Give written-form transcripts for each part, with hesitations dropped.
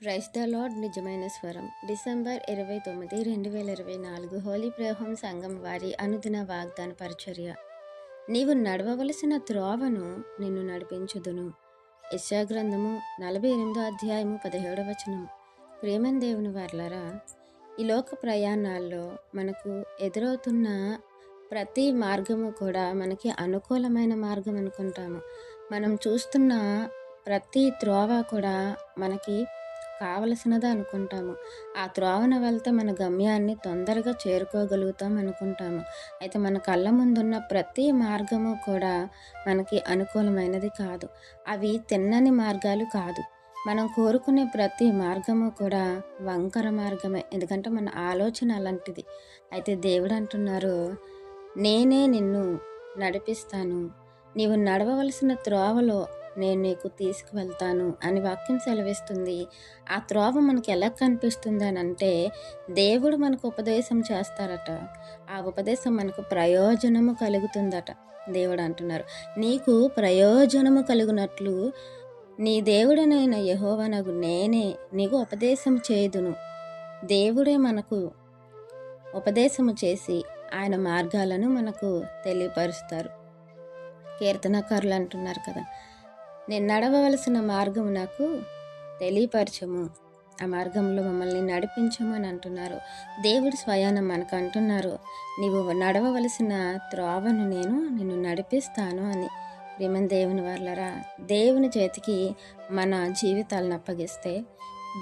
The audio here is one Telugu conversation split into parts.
Praise the lord. నిజమైన స్వరం. డిసెంబర్ 29, 2024 హోలీ ప్రేయర్ హోమ్ సంఘం వారి అనుదిన వాగ్దాన పరిచర్య. నీవు నడవవలసిన త్రోవను నిన్ను నడిపించుదును. యెషయా గ్రంథము 48 అధ్యాయము 17 వచనం. ప్రియమైన దేవుని వారలారా, ఈ లోక ప్రయాణాల్లో మనకు ఎదురవుతున్న ప్రతి మార్గము కూడా మనకి అనుకూలమైన మార్గం అనుకుంటాము. మనం చూస్తున్న ప్రతి త్రోవ కూడా మనకి కావలసినది అనుకుంటాము. ఆ త్రోవన వెళ్తే మన గమ్యాన్ని తొందరగా చేరుకోగలుగుతాం అనుకుంటాము. అయితే మన కళ్ళ ముందున్న ప్రతి మార్గము కూడా మనకి అనుకూలమైనది కాదు. అవి తిన్నని మార్గాలు కాదు. మనం కోరుకునే ప్రతి మార్గము కూడా వంకర మార్గమే. ఎందుకంటే మన ఆలోచన అలాంటిది. అయితే దేవుడు అంటున్నారు, నేనే నిన్ను నడిపిస్తాను, నీవు నడవవలసిన త్రోవలో నేను నీకు తీసుకువెళ్తాను అని వాక్యం సెలవిస్తుంది. ఆ త్రోవ మనకి ఎలా కనిపిస్తుంది అని అంటే, దేవుడు మనకు ఉపదేశం చేస్తారట. ఆ ఉపదేశం మనకు ప్రయోజనము కలుగుతుందట. దేవుడు అంటున్నారు, నీకు ప్రయోజనము కలుగునట్లు నీ దేవుడనైన యెహోవానగు నేనే నీకు ఉపదేశం చేయుదును. దేవుడే మనకు ఉపదేశము చేసి ఆయన మార్గాలను మనకు తెలియపరుస్తారు. కీర్తనకారులు అంటున్నారు కదా, నేను నడవవలసిన మార్గము నాకు తెలియపరచము, ఆ మార్గంలో మమ్మల్ని నడిపించము అని అంటున్నారు. దేవుడు స్వయాన మనకు అంటున్నారు, నీవు నడవవలసిన త్రోవను నేను నిన్ను నడిపిస్తాను అని. ప్రియమైన దేవుని వారలారా, దేవుని చేతికి మన జీవితాలను అప్పగిస్తే,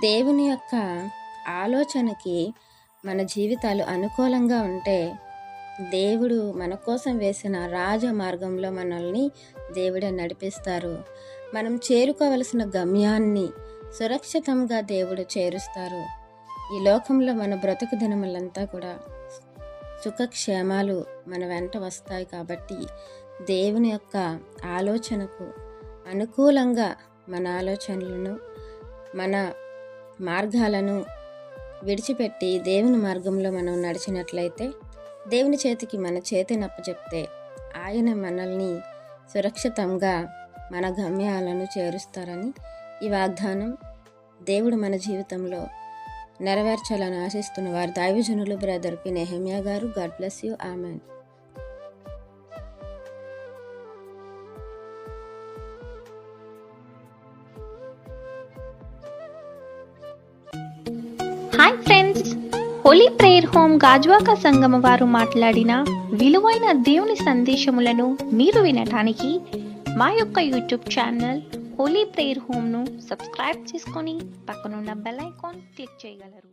దేవుని యొక్క ఆలోచనకి మన జీవితాలు అనుకూలంగా ఉంటే, దేవుడు మన కోసం వేసిన రాజ మార్గంలో మనల్ని దేవుడే నడిపిస్తారు. మనం చేరుకోవలసిన గమ్యాన్ని సురక్షితంగా దేవుడు చేరుస్తారు. ఈ లోకంలో మన బ్రతుకు దినములంతా కూడా సుఖక్షేమాలు మన వెంట వస్తాయి. కాబట్టి దేవుని యొక్క ఆలోచనకు అనుకూలంగా మన ఆలోచనలను, మన మార్గాలను విడిచిపెట్టి దేవుని మార్గంలో మనం నడిచినట్లయితే, దేవుని చేతికి మన చేతిని అప్పచెప్తే, ఆయన మనల్ని సురక్షితంగా మన గమ్యాలను చేరుస్తారని ఈ వాగ్దానం దేవుడు మన జీవితంలో నెరవేర్చాలని ఆశిస్తున్న వారి దైవజనులు బ్రదర్ పి. నెహెమ్యా గారు. God bless you. Amen. Hi friends, holy prayer home Gajuwaka సంఘం వారు మాట్లాడిన విలువైన దేవుని సందేశములను మీరు వినటానికి మా యొక్క యూట్యూబ్ ఛానల్ హోలీ ప్రేయర్ హోమ్ను సబ్స్క్రైబ్ చేసుకొని పక్కనున్న బెల్ ఐకాన్ క్లిక్ చేయగలరు.